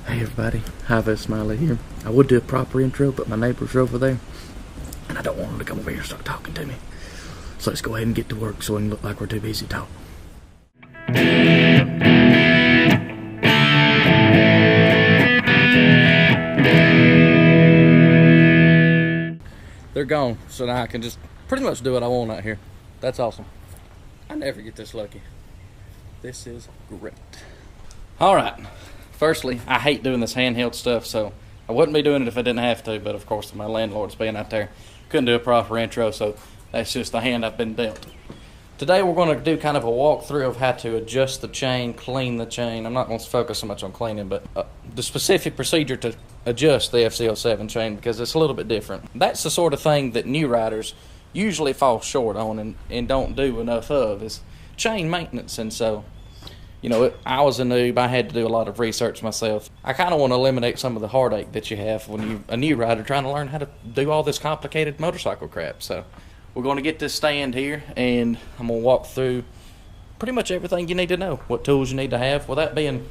Hey everybody, Hi-Viz Smiley here. I would do a proper intro, but my neighbors are over there, and I don't want them to come over here and start talking to me. So let's go ahead and get to work so we can look like we're too busy to talk. They're gone, so now I can just pretty much do what I want out here. That's awesome. I never get this lucky. This is great. Alright. Firstly, I hate doing this handheld stuff, so I wouldn't be doing it if I didn't have to, but of course my landlord's being out there. Couldn't do a proper intro, so that's just the hand I've been dealt. Today we're going to do kind of a walkthrough of how to adjust the chain, clean the chain. I'm not going to focus so much on cleaning, but the specific procedure to adjust the FZ-07 chain, because it's a little bit different. That's the sort of thing that new riders usually fall short on and don't do enough of, is chain maintenance. And so, you know, I was a noob. I had to do a lot of research myself. I kind of want to eliminate some of the heartache that you have when you're a new rider trying to learn how to do all this complicated motorcycle crap. So we're going to get this stand here, and I'm going to walk through pretty much everything you need to know, what tools you need to have, without being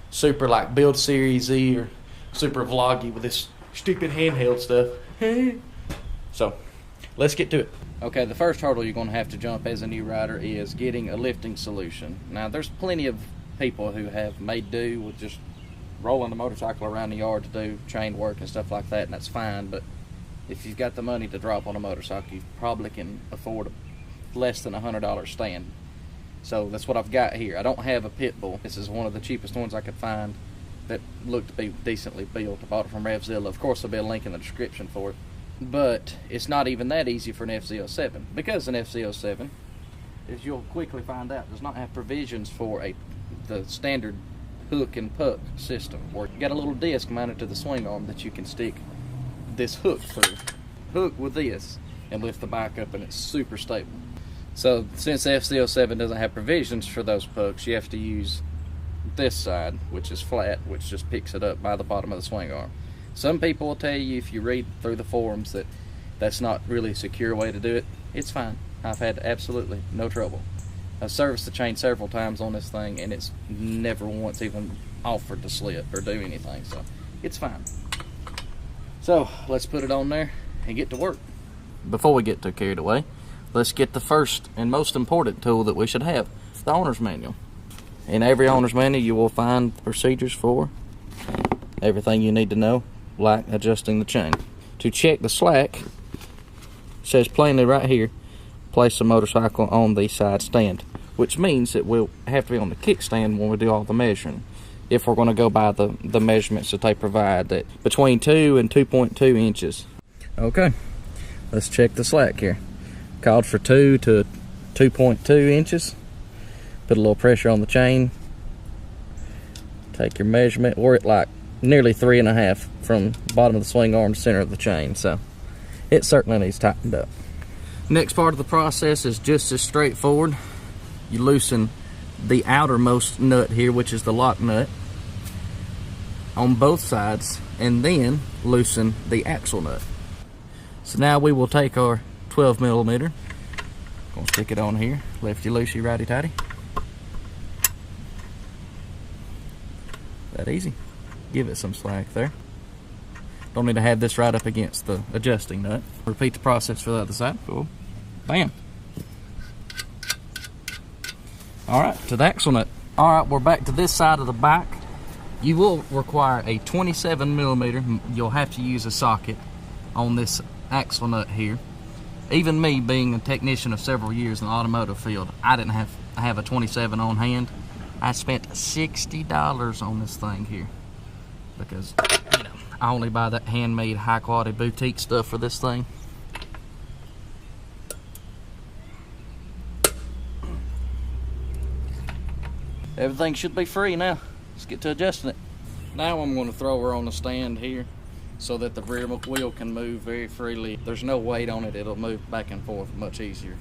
super like Build Series Z or super vloggy with this stupid handheld stuff. So let's get to it. Okay, the first hurdle you're going to have to jump as a new rider is getting a lifting solution. Now, there's plenty of people who have made do with just rolling the motorcycle around the yard to do chain work and stuff like that, and that's fine, but if you've got the money to drop on a motorcycle, you probably can afford a less than $100 stand. So that's what I've got here. I don't have a pit bull. This is one of the cheapest ones I could find that looked to be decently built. I bought it from RevZilla. Of course, there'll be a link in the description for it. But it's not even that easy for an FZ-07, because an FZ-07, as you'll quickly find out, does not have provisions for the standard hook and puck system, where you got a little disc mounted to the swing arm that you can stick this hook through. Hook with this and lift the bike up, and it's super stable. So since the FZ-07 doesn't have provisions for those pucks, you have to use this side, which is flat, which just picks it up by the bottom of the swing arm. Some people will tell you, if you read through the forums, that that's not really a secure way to do it. It's fine. I've had absolutely no trouble. I've serviced the chain several times on this thing, and it's never once even offered to slip or do anything, so it's fine. So let's put it on there and get to work. Before we get too carried away, let's get the first and most important tool that we should have, the owner's manual. In every owner's manual you will find procedures for everything you need to know, like adjusting the chain. To check the slack, it says plainly right here, place the motorcycle on the side stand, which means it will have to be on the kickstand when we do all the measuring, if we're going to go by the measurements that they provide, that between 2 and 2.2 inches. Okay, let's check the slack here. Called for 2 to 2.2 inches. Put a little pressure on the chain, take your measurement. We're at like nearly 3.5 from bottom of the swing arm to center of the chain, so it certainly needs tightened up. Next part of the process is just as straightforward. You loosen the outermost nut here, which is the lock nut, on both sides, and then loosen the axle nut. So now we will take our 12mm, gonna stick it on here, lefty loosey, righty tighty. That easy. Give it some slack there. Don't need to have this right up against the adjusting nut. Repeat the process for the other side. Cool. Bam. Alright, to the axle nut. Alright, we're back to this side of the bike. You will require a 27mm. You'll have to use a socket on this axle nut here. Even me, being a technician of several years in the automotive field, I didn't have a 27 on hand. I spent $60 on this thing here, because, you know, I only buy that handmade, high quality boutique stuff for this thing. Everything should be free now. Let's get to adjusting it. Now I'm going to throw her on the stand here so that the rear wheel can move very freely. There's no weight on it. It'll move back and forth much easier.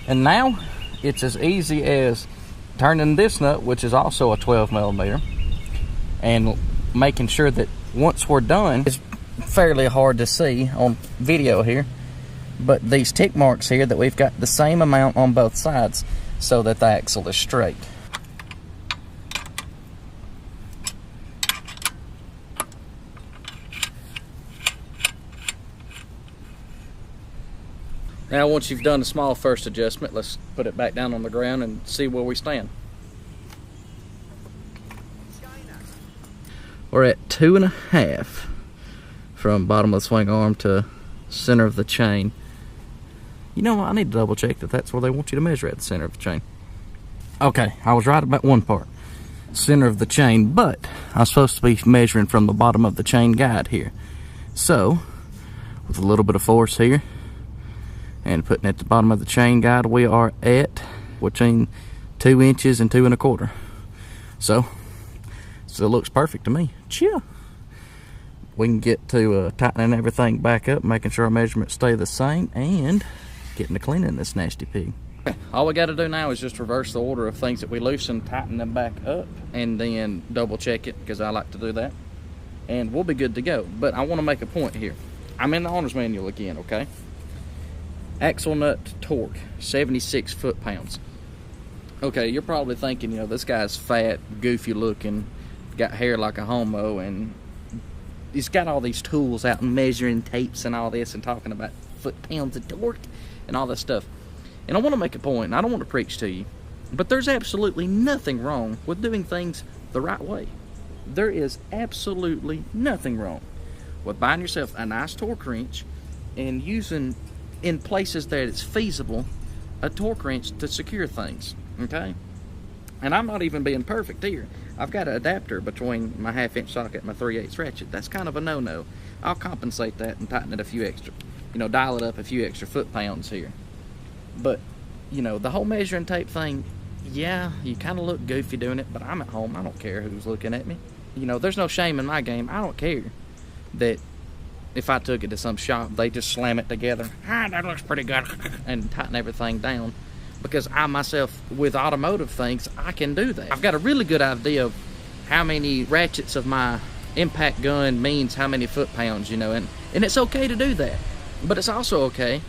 And now it's as easy as turning this nut, which is also a 12mm, and making sure that once we're done, it's fairly hard to see on video here, but these tick marks here, that we've got the same amount on both sides, so that the axle is straight. Now once you've done a small first adjustment, let's put it back down on the ground and see where we stand. We're at 2.5 from bottom of the swing arm to center of the chain. You know what, I need to double check that that's where they want you to measure at, the center of the chain. Okay, I was right about one part, center of the chain, but I'm supposed to be measuring from the bottom of the chain guide here. So, with a little bit of force here, and putting it at the bottom of the chain guide, we are at between 2 inches and 2 1/4. So, still looks perfect to me. Chill. We can get to tightening everything back up, making sure our measurements stay the same, and getting to cleaning this nasty pig. All we got to do now is just reverse the order of things that we loosen, tighten them back up, and then double check it, because I like to do that, and we'll be good to go. But I want to make a point here. I'm in the owner's manual again, okay? Axle nut torque, 76 foot-pounds. Okay, you're probably thinking, you know, this guy's fat, goofy looking, got hair like a homo, and he's got all these tools out and measuring tapes and all this and talking about foot-pounds of torque and all this stuff. And I want to make a point, and I don't want to preach to you, but there's absolutely nothing wrong with doing things the right way. There is absolutely nothing wrong with buying yourself a nice torque wrench and using, in places that it's feasible, a torque wrench to secure things, okay? And I'm not even being perfect here. I've got an adapter between my 1/2-inch socket and my 3/8 ratchet. That's kind of a no-no. I'll compensate that and tighten it a few extra, you know, dial it up a few extra foot-pounds here. But, you know, the whole measuring tape thing, yeah, you kind of look goofy doing it, but I'm at home. I don't care who's looking at me. You know, there's no shame in my game. I don't care that if I took it to some shop, they just slam it together. Ah, that looks pretty good. And tighten everything down. Because I myself, with automotive things, I can do that. I've got a really good idea of how many ratchets of my impact gun means how many foot-pounds, you know, and it's okay to do that. But it's also okay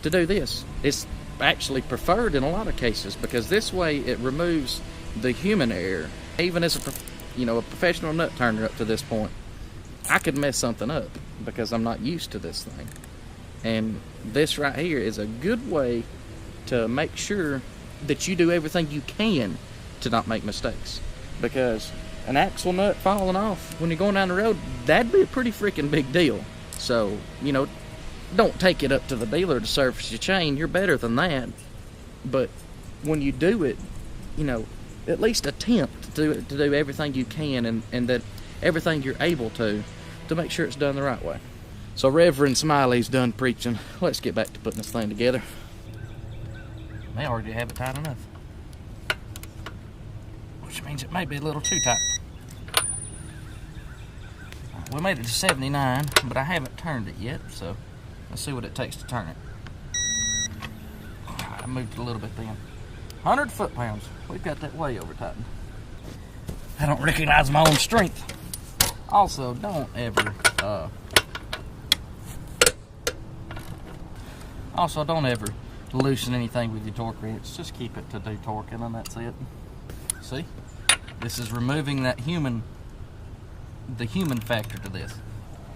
to do this. It's actually preferred in a lot of cases, because this way it removes the human error. Even as a professional nut turner up to this point, I could mess something up because I'm not used to this thing. And this right here is a good way to make sure that you do everything you can to not make mistakes. Because an axle nut falling off when you're going down the road, that'd be a pretty freaking big deal. So, you know, don't take it up to the dealer to service your chain. You're better than that. But when you do it, you know, at least attempt to do everything you can, and that everything you're able to make sure it's done the right way. So Reverend Smiley's done preaching. Let's get back to putting this thing together. They already have it tight enough, which means it may be a little too tight. We made it to 79, but I haven't turned it yet, so let's see what it takes to turn it. I moved it a little bit then. 100 foot-pounds. We've got that way over tightened. I don't recognize my own strength. Also, don't ever loosen anything with your torque wrench. Just keep it to do torquing, and that's it. See? This is removing that the human factor to this.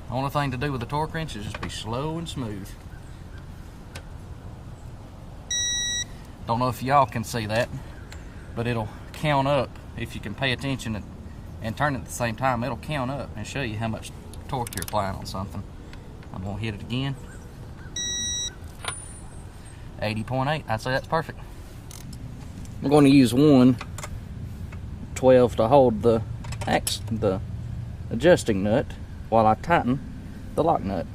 The only thing to do with the torque wrench is just be slow and smooth. Don't know if y'all can see that, but it'll count up if you can pay attention and turn it at the same time. It'll count up and show you how much torque you're applying on something. I'm gonna hit it again. 80.8. I'd say that's perfect. I'm going to use 1/12 to hold the adjusting nut while I tighten the lock nut.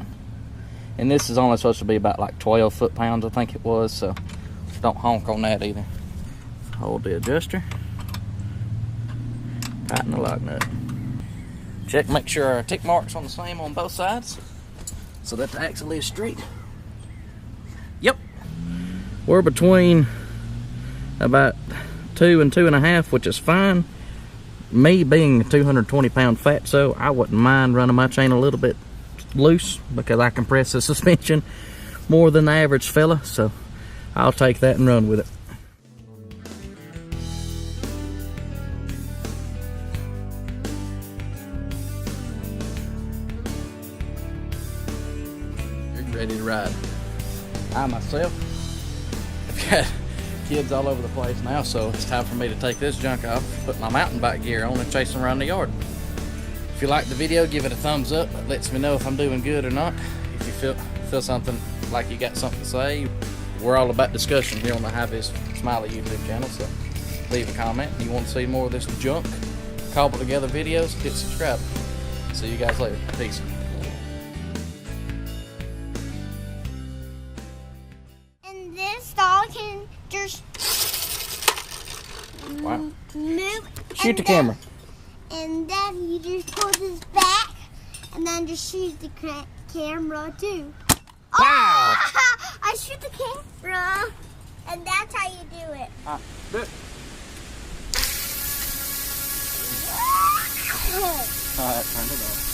And this is only supposed to be about like 12 foot-pounds, I think it was, so don't honk on that either. Hold the adjuster, tighten the lock nut. Check, make sure our tick marks on the same on both sides so that the axle is straight. Yep. We're between about 2 and 2.5, which is fine. Me being a 220-pound fatso, I wouldn't mind running my chain a little bit loose because I compress the suspension more than the average fella, so I'll take that and run with it. ready to ride. I myself have got kids all over the place now, so it's time for me to take this junk off, put my mountain bike gear on, and chase them around the yard. If you like the video, give it a thumbs up. It lets me know if I'm doing good or not. If you feel something like you got something to say, we're all about discussion here on the Hi-Viz Smiley YouTube channel, so leave a comment. If you want to see more of this junk, cobble together videos, hit subscribe. See you guys later. Peace. And this dog can just move. Shoot the camera. And then you just pull this back, and then just shoot the camera too. Wow! Oh, I shoot the camera, and that's how you do it. Do it. Alright, turn it off.